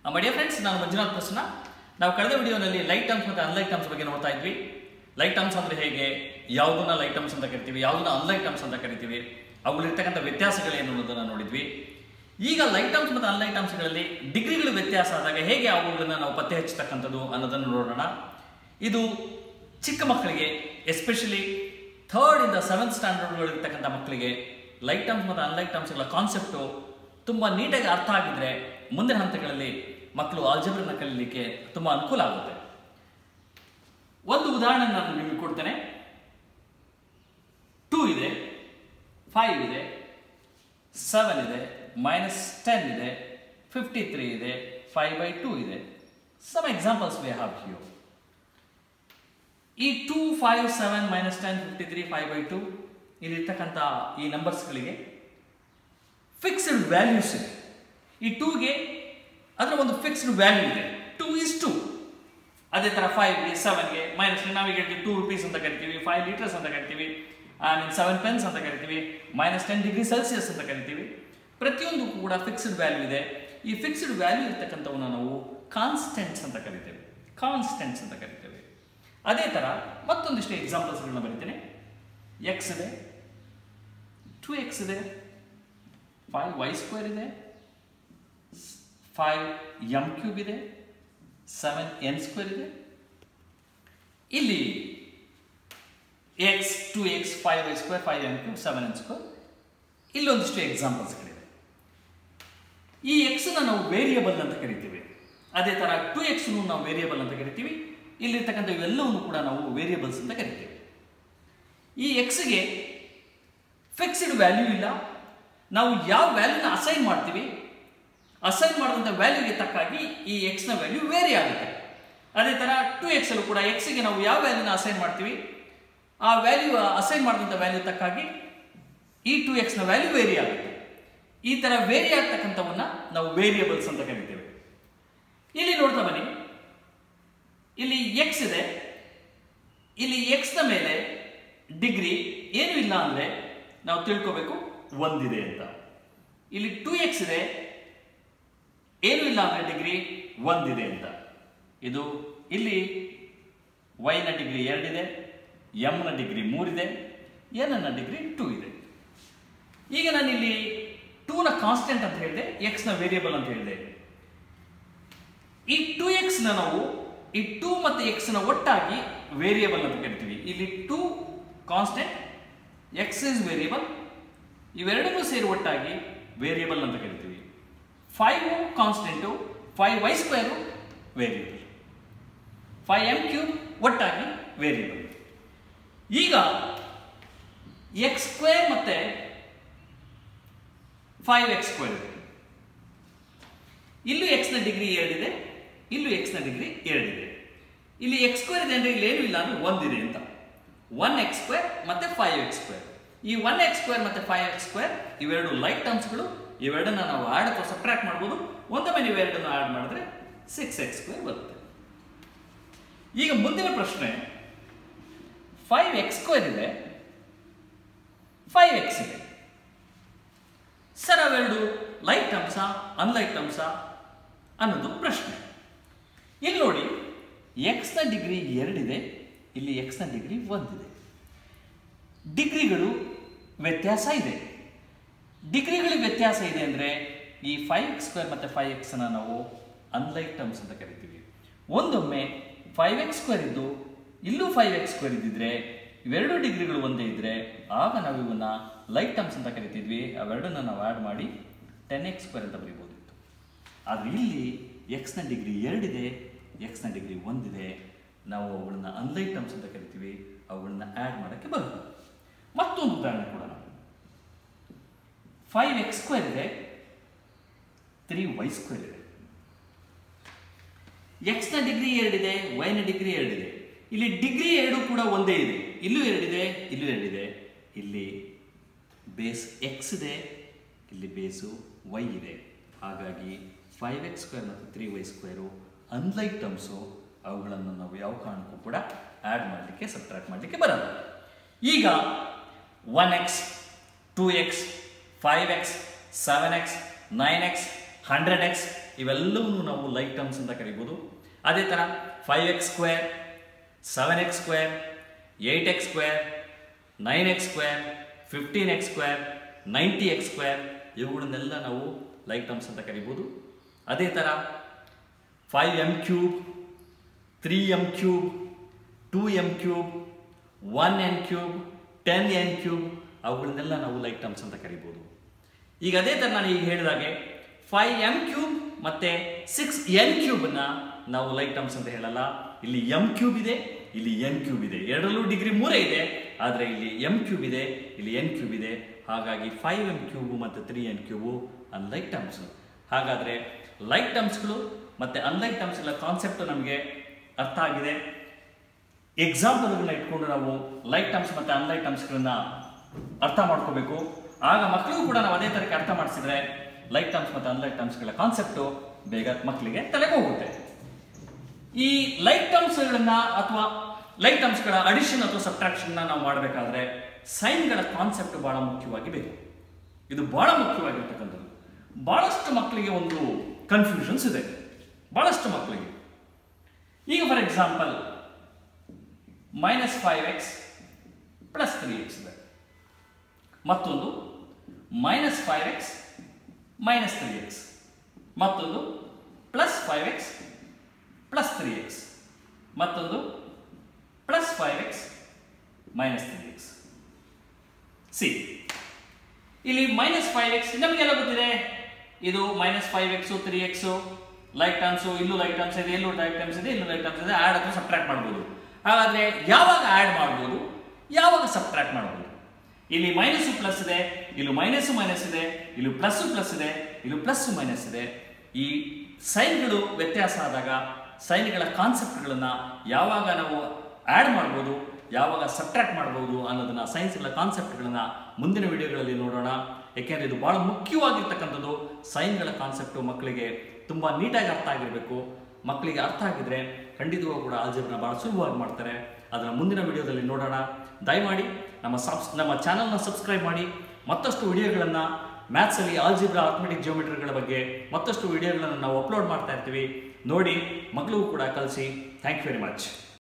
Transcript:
My dear friends, ನಾನು ಮಂಜುನಾಥ್ ಪ್ರಸನ್ನ. ನಾವು ಕಳೆದ ವಿಡಿಯೋನಲ್ಲಿ ಲೈಕ್ ಟರ್ಮ್ಸ್ ಮತ್ತು ಅನ್ಲೈಕ್ ಟರ್ಮ್ಸ್ ಬಗ್ಗೆ ನೋಡ್ತಾ ಇದ್ವಿ. ಲೈಕ್ ಟರ್ಮ್ಸ್ ಅಂದ್ರೆ ಹೇಗೆ, ಯಾವುದನ್ನ ಲೈಕ್ ಟರ್ಮ್ಸ್ ಅಂತ ಕರಿತೀವಿ, ಯಾವುದನ್ನ ಅನ್ಲೈಕ್ ಟರ್ಮ್ಸ್ ಅಂತ ಕರಿತೀವಿ, ಅವುಗಳಿರ್ತಕ್ಕಂಥ ವ್ಯತ್ಯಾಸಗಳೇನು ಅನ್ನೋದನ್ನ ನೋಡಿದ್ವಿ. ಈಗ ಲೈಕ್ ಟರ್ಮ್ಸ್ ಮತ್ತು ಅನ್ಲೈಕ್ ಟರ್ಮ್ಸ್ಗಳಲ್ಲಿ ಡಿಗ್ರಿಗಳು ವ್ಯತ್ಯಾಸ ಆದಾಗ ಹೇಗೆ ಅವುಗಳನ್ನ ನಾವು ಪತ್ತೆ ಹಚ್ಚತಕ್ಕಂಥದ್ದು ಅನ್ನೋದನ್ನು ನೋಡೋಣ. ಇದು ಚಿಕ್ಕ ಮಕ್ಕಳಿಗೆ, ಎಸ್ಪೆಷಲಿ 3rd ಇಂದ 7th ಸ್ಟ್ಯಾಂಡರ್ಡ್ಗಳಿರ್ತಕ್ಕಂಥ ಮಕ್ಕಳಿಗೆ ಲೈಕ್ ಟರ್ಮ್ಸ್ ಮತ್ತು ಅನ್ಲೈಕ್ ಟರ್ಮ್ಸ್ಗಳ ಕಾನ್ಸೆಪ್ಟು ತುಂಬ ನೀಟಾಗಿ ಅರ್ಥ ಆಗಿದ್ರೆ ಮುಂದಿನ ಹಂತಗಳಲ್ಲಿ ಮಕ್ಕಳು ಆಲ್ಜಬ್ರನ್ನ ಕಲೀಲಿಕ್ಕೆ ತುಂಬ ಅನುಕೂಲ ಆಗುತ್ತೆ. ಒಂದು ಉದಾಹರಣೆ ನಾನು ನಿಮಗೆ ಕೊಡ್ತೇನೆ. 2 ಇದೆ, 5 ಇದೆ, 7 ಇದೆ, -10 ಇದೆ, 53 ಇದೆ, 5/2 ಇದೆ. Some examples we have here. ಈ 2, 5, 7, -10, 53, 5/2 ಇಲ್ಲಿರ್ತಕ್ಕಂಥ ಈ ನಂಬರ್ಸ್ಗಳಿಗೆ ಫಿಕ್ಸ್ಡ್ ವ್ಯಾಲ್ಯೂಸ್ ಇದೆ. ಈ 2ಗೆ ಅದರ ಒಂದು ಫಿಕ್ಸ್ಡ್ ವ್ಯಾಲ್ಯೂ ಇದೆ. 2 is 2. ಅದೇ ಥರ 5ಗೆ, 7ಗೆ ನಾವೀಗ 2 rupees ಅಂತ ಕರಿತೀವಿ, 5 liters ಅಂತ ಕರಿತೀವಿ, 7 pence ಅಂತ ಕರಿತೀವಿ, -10 degree Celsius ಅಂತ ಕರಿತೀವಿ. ಪ್ರತಿಯೊಂದು ಕೂಡ ಫಿಕ್ಸ್ಡ್ ವ್ಯಾಲ್ಯೂ ಇದೆ. ಈ ಫಿಕ್ಸ್ಡ್ ವ್ಯಾಲ್ಯೂ ಇರ್ತಕ್ಕಂಥವನ್ನ ನಾವು ಕಾನ್ಸ್ಟೆಂಟ್ಸ್ ಅಂತ ಕರಿತೇವೆ. ಕಾನ್ಸ್ಟೆಂಟ್ಸ್ ಅಂತ ಕರಿತೇವೆ. ಅದೇ ಥರ ಮತ್ತೊಂದಿಷ್ಟು ಎಕ್ಸಾಂಪಲ್ಸ್ಗಳನ್ನ ಬರೀತೇನೆ. x ಇದೆ, 2x ಇದೆ, 5y² ಇದೆ, 5m³ ಇದೆ, 7n² ಇದೆ. ಇಲ್ಲಿ x, 2x, 5y², 5m³, 7n². ಇಲ್ಲೊಂದಿಷ್ಟು ಎಕ್ಸಾಂಪಲ್ಸ್ಗಳಿವೆ. ಈ x ನಾವು ವೇರಿಯಬಲ್ ಅಂತ ಕರಿತೀವಿ. ಅದೇ ಥರ 2x ನಾವು ವೇರಿಯಬಲ್ ಅಂತ ಕರಿತೀವಿ. ಇಲ್ಲಿರ್ತಕ್ಕಂಥ ಇವೆಲ್ಲವನ್ನು ಕೂಡ ನಾವು ವೇರಿಯಬಲ್ಸ್ ಅಂತ ಕರಿತೀವಿ. ಈ ಎಕ್ಸ್ಗೆ ಫಿಕ್ಸ್ಡ್ ವ್ಯಾಲ್ಯೂ ಇಲ್ಲ. ನಾವು ಯಾವ ವ್ಯಾಲ್ಯೂನ ಅಸೈನ್ ಮಾಡ್ತೀವಿ, ಅಸೈನ್ ಮಾಡಿದಂಥ ವ್ಯಾಲ್ಯೂಗೆ ತಕ್ಕಾಗಿ ಈ ಎಕ್ಸ್ನ ವ್ಯಾಲ್ಯೂ ವೇರಿ ಆಗುತ್ತೆ. ಅದೇ ಥರ 2x ಅಲ್ಲೂ ಕೂಡ ಎಕ್ಸ್ಗೆ ನಾವು ಯಾವ ವ್ಯಾಲ್ಯೂನ ಅಸೈನ್ ಮಾಡ್ತೀವಿ, ಆ ವ್ಯಾಲ್ಯೂ ಅಸೈನ್ ಮಾಡಿದಂಥ ವ್ಯಾಲ್ಯೂ ತಕ್ಕಾಗಿ ಈ 2xನ ವ್ಯಾಲ್ಯೂ ವೇರಿ ಆಗುತ್ತೆ. ಈ ಥರ ವೇರಿ ಆಗ್ತಕ್ಕಂಥವನ್ನ ನಾವು ವೇರಿಯಬಲ್ಸ್ ಅಂತ ಕರಿತೇವೆ. ಇಲ್ಲಿ ನೋಡ್ತಾ ಬನ್ನಿ, ಇಲ್ಲಿ x ಇದೆ. ಇಲ್ಲಿ ಎಕ್ಸ್ನ ಮೇಲೆ ಡಿಗ್ರಿ ಏನು ಇಲ್ಲ ಅಂದರೆ ನಾವು ತಿಳ್ಕೋಬೇಕು 1 ಇದೆ ಅಂತ. ಇಲ್ಲಿ 2x ಇದೆ, ಏನು ಇಲ್ಲ ಅಂದರೆ ಡಿಗ್ರಿ 1 ಇದೆ ಅಂತ. ಇದು ಇಲ್ಲಿ y ನ ಡಿಗ್ರಿ 2 ಇದೆ, m ನ ಡಿಗ್ರಿ 3 ಇದೆ, n ನ ಡಿಗ್ರಿ 2 ಇದೆ. ಈಗ ನಾನು ಇಲ್ಲಿ 2 ನ ಕಾನ್ಸ್ಟೆಂಟ್ ಅಂತ ಹೇಳಿದೆ, x ನ ವೇರಿಯಬಲ್ ಅಂತ ಹೇಳಿದೆ. ಈ 2x ನ ನಾವು ಈ 2 ಮತ್ತು x ನ ಒಟ್ಟಾಗಿ ವೇರಿಯಬಲ್ ಅಂತ ಕರಿತೀವಿ. ಇಲ್ಲಿ 2 ಕಾನ್ಸ್ಟೆಂಟ್, x ಇಸ್ ವೇರಿಯಬಲ್, ಇವೆರಡನ್ನೂ ಸೇರಿ ಒಟ್ಟಾಗಿ ವೇರಿಯಬಲ್ ಅಂತ ಕರಿತೀವಿ. 5 ಕಾನ್ಸ್ಟೆಂಟು, 5y² ವೇರಿಯಬಲ್, 5m³ ಒಟ್ಟಾಗಿ ವೇರಿಯಬಲ್. ಈಗ x² ಮತ್ತೆ 5x² ಇದೆ. ಇಲ್ಲೂ x ನ ಡಿಗ್ರಿ 2 ಇದೆ, ಇಲ್ಲೂ x ನ ಡಿಗ್ರಿ 2 ಇದೆ. ಇಲ್ಲಿ x² ಇದೆ ಅಂದರೆ ಇಲ್ಲಿ ಏನೂ ಇಲ್ಲ ಅಂದರೆ 1 ಇದೆ ಅಂತ. 1x² ಮತ್ತೆ 5x². ಈ 1x² ಮತ್ತೆ 5x² ಇವೆರಡು ಲೈಕ್ ಟರ್ಮ್ಸ್ಗಳು. ಇವೆರಡನ್ನ ನಾವು ಆಡ್ ಅಥವಾ ಸಬ್ಟ್ರಾಕ್ಟ್ ಮಾಡ್ಬೋದು. ಒಂದೊಮ್ಮೆ ನೀವು ಎರಡನ್ನು ಆಡ್ ಮಾಡಿದ್ರೆ 6x² ಬರುತ್ತೆ. ಈಗ ಮುಂದಿನ ಪ್ರಶ್ನೆ, 5x² ಇದೆ, 5x ಇದೆ. ಸರ್ ಅವೆರಡು ಲೈಕ್ ಟರ್ಮ್ಸಾ ಅನ್ಲೈಕ್ ಟರ್ಮ್ಸಾ ಅನ್ನೋದು ಪ್ರಶ್ನೆ. ಇಲ್ಲಿ ನೋಡಿ, x ನ ಡಿಗ್ರಿ 2 ಇದೆ, ಇಲ್ಲಿ x ನ ಡಿಗ್ರಿ 1 ಇದೆ. ಡಿಗ್ರಿಗಳು ವ್ಯತ್ಯಾಸ ಇದೆ. ಡಿಗ್ರಿಗಳಿಗೆ ವ್ಯತ್ಯಾಸ ಇದೆ ಅಂದರೆ ಈ 5x² ಮತ್ತು 5x ನಾವು ಅನ್ಲೈಕ್ ಟರ್ಮ್ಸ್ ಅಂತ ಕರಿತೀವಿ. ಒಂದೊಮ್ಮೆ 5x² ಇದ್ದು ಇಲ್ಲೂ 5x² ಇದ್ದಿದ್ರೆ, ಇವೆರಡು ಡಿಗ್ರಿಗಳು ಒಂದೇ ಇದ್ದರೆ ಆಗ ನಾವು ಇವನ್ನ ಲೈಕ್ ಟರ್ಮ್ಸ್ ಅಂತ ಕರಿತಿದ್ವಿ. ಅವೆರಡನ್ನ ನಾವು ಆ್ಯಡ್ ಮಾಡಿ 10x² ಅಂತ ಬರೀಬೋದಿತ್ತು. ಆದರೆ ಇಲ್ಲಿ x ನ ಡಿಗ್ರಿ 2 ಇದೆ, x ನ ಡಿಗ್ರಿ 1 ಇದೆ. ನಾವು ಅವುಗಳನ್ನ ಅನ್ಲೈಕ್ ಟರ್ಮ್ಸ್ ಅಂತ ಕರಿತೀವಿ. ಅವುಗಳನ್ನ ಆ್ಯಡ್ ಮಾಡೋಕ್ಕೆ ಬರುತ್ತೆ. ಮತ್ತೊಂದು ಉದಾಹರಣೆ ಕೊಡೋಣ. 5x² ಇದೆ, 3y² ಇದೆ. x ನ ಡಿಗ್ರಿ 2 ಇದೆ, y ನ ಡಿಗ್ರಿ 2 ಇದೆ. ಇಲ್ಲಿ ಡಿಗ್ರಿ 2 ಕೂಡ ಒಂದೇ ಇದೆ. ಇಲ್ಲೂ 2 ಇದೆ, ಇಲ್ಲೂ 2 ಇದೆ. ಇಲ್ಲಿ ಬೇಸ್ x ಇದೆ, ಇಲ್ಲಿ ಬೇಸು y ಇದೆ. ಹಾಗಾಗಿ 5x² ಮತ್ತು 3y² ಅನ್ಲೈಕ್ ಟರ್ಮ್ಸು. ಅವುಗಳನ್ನು ನಾವು ಯಾವ ಕಾರಣಕ್ಕೂ ಕೂಡ ಆ್ಯಡ್ ಮಾಡಲಿಕ್ಕೆ, ಸಬ್ಟ್ರಾಕ್ಟ್ ಮಾಡಲಿಕ್ಕೆ ಬರಲ್ಲ. ಈಗ 1x, 2x, 5x, 7x, 9x, 100x, ಇವೆಲ್ಲವೂ ನಾವು ಲೈಕ್ ಟರ್ಮ್ಸ್ ಅಂತ ಕರಿಬೋದು. ಅದೇ ಥರ 5x², 7x², 8x², 9x², 15x², 90x² ಇವುಗಳನ್ನೆಲ್ಲ ನಾವು ಲೈಕ್ ಟರ್ಮ್ಸ್ ಅಂತ ಕರಿಬೋದು. ಅದೇ ಥರ 5m³, 3m³, 2m³, 1n³, 10n³ ಅವುಗಳನ್ನೆಲ್ಲ ನಾವು ಲೈಕ್ ಟರ್ಮ್ಸ್ ಅಂತ ಕರಿಬೋದು. ಈಗ ಅದೇ ಥರ ನಾನು ಈಗ ಹೇಳಿದಾಗೆ 5m³ ಮತ್ತು 6n³ ನಾವು ಲೈಕ್ ಟರ್ಮ್ಸ್ ಅಂತ ಹೇಳಲ್ಲ. ಇಲ್ಲಿ m³ ಇದೆ, ಇಲ್ಲಿ n³ ಇದೆ, ಎರಡರಲ್ಲೂ ಡಿಗ್ರಿ 3 ಇದೆ. ಆದರೆ ಇಲ್ಲಿ m³ ಇದೆ, ಇಲ್ಲಿ n³ ಇದೆ. ಹಾಗಾಗಿ 5m³ ಮತ್ತು 3n³ ಅನ್ಲೈಕ್ ಟರ್ಮ್ಸ್. ಹಾಗಾದರೆ ಲೈಕ್ ಟರ್ಮ್ಸ್ಗಳು ಮತ್ತು ಅನ್ಲೈಕ್ ಟರ್ಮ್ಸ್ಗಳ ಕಾನ್ಸೆಪ್ಟ್ ನಮಗೆ ಅರ್ಥ ಆಗಿದೆ. ಎಕ್ಸಾಂಪಲ್ಗಳನ್ನ ಇಟ್ಕೊಂಡು ನಾವು ಲೈಕ್ ಟರ್ಮ್ಸ್ ಮತ್ತು ಅನ್ಲೈಕ್ ಟರ್ಮ್ಸ್ಗಳನ್ನ ಅರ್ಥ ಮಾಡ್ಕೋಬೇಕು. ಆಗ ಮಕ್ಕಳಿಗೂ ಕೂಡ ನಾವು ಅದೇ ಥರಕ್ಕೆ ಅರ್ಥ ಮಾಡಿಸಿದ್ರೆ ಲೈಕ್ ಟರ್ಮ್ಸ್ ಮತ್ತು ಅನ್ಲೈಕ್ ಟರ್ಮ್ಸ್ಗಳ ಕಾನ್ಸೆಪ್ಟು ಬೇಗ ಮಕ್ಕಳಿಗೆ ತಲೆಗೆ ಹೋಗುತ್ತೆ. ಈ ಲೈಕ್ ಟರ್ಮ್ಸ್ಗಳನ್ನ ಅಥವಾ ಲೈಕ್ ಟರ್ಮ್ಸ್ಗಳ ಅಡಿಷನ್ ಅಥವಾ ಸಬ್ಟ್ರಾಕ್ಷನ್ನ ನಾವು ಮಾಡಬೇಕಾದ್ರೆ ಸೈನ್ಗಳ ಕಾನ್ಸೆಪ್ಟ್ ಬಹಳ ಮುಖ್ಯವಾಗಿ ಬೇಕು. ಇದು ಬಹಳ ಮುಖ್ಯವಾಗಿರ್ತಕ್ಕಂಥದ್ದು. ಬಹಳಷ್ಟು ಮಕ್ಕಳಿಗೆ ಒಂದು ಕನ್ಫ್ಯೂಷನ್ಸ್ ಇದೆ, ಬಹಳಷ್ಟು ಮಕ್ಕಳಿಗೆ. ಈಗ ಫಾರ್ ಎಕ್ಸಾಂಪಲ್ -5x + 3x ಇದೆ, ಮತ್ತೊಂದು -5x - 3x, ಮತ್ತೊಂದು +5x + 3x, ಮತ್ತೊಂದು +5x - 3x. ಸಿ, ಇಲ್ಲಿ -5x ನಮಗೆಲ್ಲ ಗೊತ್ತಿದೆ. ಇದು -5x 3x ಲೈಕ್ ಟರ್ಮ್ಸ್, ಇಲ್ಲೂ ಲೈಕ್ ಟರ್ಮ್ಸ್ ಇದೆ, ಇಲ್ಲೂ ಲೈಕ್ ಟರ್ಮ್ಸ್ ಇದೆ, ಇಲ್ಲೂ ಲೈಕ್ ಟರ್ಮ್ಸ್ ಇದೆ. ಆ್ಯಡ್ ಅಥವಾ ಸಬ್ಟ್ರಾಕ್ಟ್ ಮಾಡ್ಬೋದು. ಹಾಗಾದರೆ ಯಾವಾಗ ಆ್ಯಡ್ ಮಾಡ್ಬೋದು, ಯಾವಾಗ ಸಬ್ಟ್ರಾಕ್ಟ್ ಮಾಡ್ಬೋದು? ಇಲ್ಲಿ ಮೈನಸ್ಸು ಪ್ಲಸ್ ಇದೆ, ಇಲ್ಲೂ ಮೈನಸ್ ಇದೆ, ಇಲ್ಲೂ ಪ್ಲಸ್ ಇದೆ, ಇಲ್ಲೂ ಪ್ಲಸ್ ಇದೆ. ಈ ಸೈನ್ಗಳು ವ್ಯತ್ಯಾಸ ಆದಾಗ ಸೈನ್ಗಳ ಕಾನ್ಸೆಪ್ಟ್ಗಳನ್ನು ಯಾವಾಗ ನಾವು ಆ್ಯಡ್ ಮಾಡ್ಬೋದು, ಯಾವಾಗ ಸಬ್ಟ್ರಾಕ್ಟ್ ಮಾಡ್ಬೋದು ಅನ್ನೋದನ್ನ ಸೈನ್ಸ್ಗಳ ಕಾನ್ಸೆಪ್ಟ್ಗಳನ್ನ ಮುಂದಿನ ವಿಡಿಯೋಗಳಲ್ಲಿ ನೋಡೋಣ. ಯಾಕೆಂದರೆ ಇದು ಭಾಳ ಮುಖ್ಯವಾಗಿರ್ತಕ್ಕಂಥದ್ದು. ಸೈನ್ಗಳ ಕಾನ್ಸೆಪ್ಟು ಮಕ್ಕಳಿಗೆ ತುಂಬ ನೀಟಾಗಿ ಅರ್ಥ ಆಗಿರಬೇಕು. ಮಕ್ಕಳಿಗೆ ಅರ್ಥ ಆಗಿದ್ರೆ ಖಂಡಿತವಾಗೂ ಕೂಡ ಆಲ್ಜಿಬ್ರಾ ಭಾಳ ಸುಲಭವಾಗಿ ಮಾಡ್ತಾರೆ. ಅದನ್ನು ಮುಂದಿನ ವಿಡಿಯೋದಲ್ಲಿ ನೋಡೋಣ. ದಯಮಾಡಿ ನಮ್ಮ ಚಾನಲ್ನ ಸಬ್ಸ್ಕ್ರೈಬ್ ಮಾಡಿ. ಮತ್ತಷ್ಟು ವಿಡಿಯೋಗಳನ್ನು ಮ್ಯಾಥ್ಸಲ್ಲಿ ಆಲ್ಜಿಬ್ರಾ, ಅರ್ಥಮೆಟಿಕ್, ಜಿಯೋಮೆಟ್ರಿಗಳ ಬಗ್ಗೆ ಮತ್ತಷ್ಟು ವಿಡಿಯೋಗಳನ್ನು ನಾವು ಅಪ್ಲೋಡ್ ಮಾಡ್ತಾ ಇರ್ತೀವಿ. ನೋಡಿ, ಮಕ್ಕಳಿಗೂ ಕೂಡ ಕಲಿಸಿ. Thank you very much.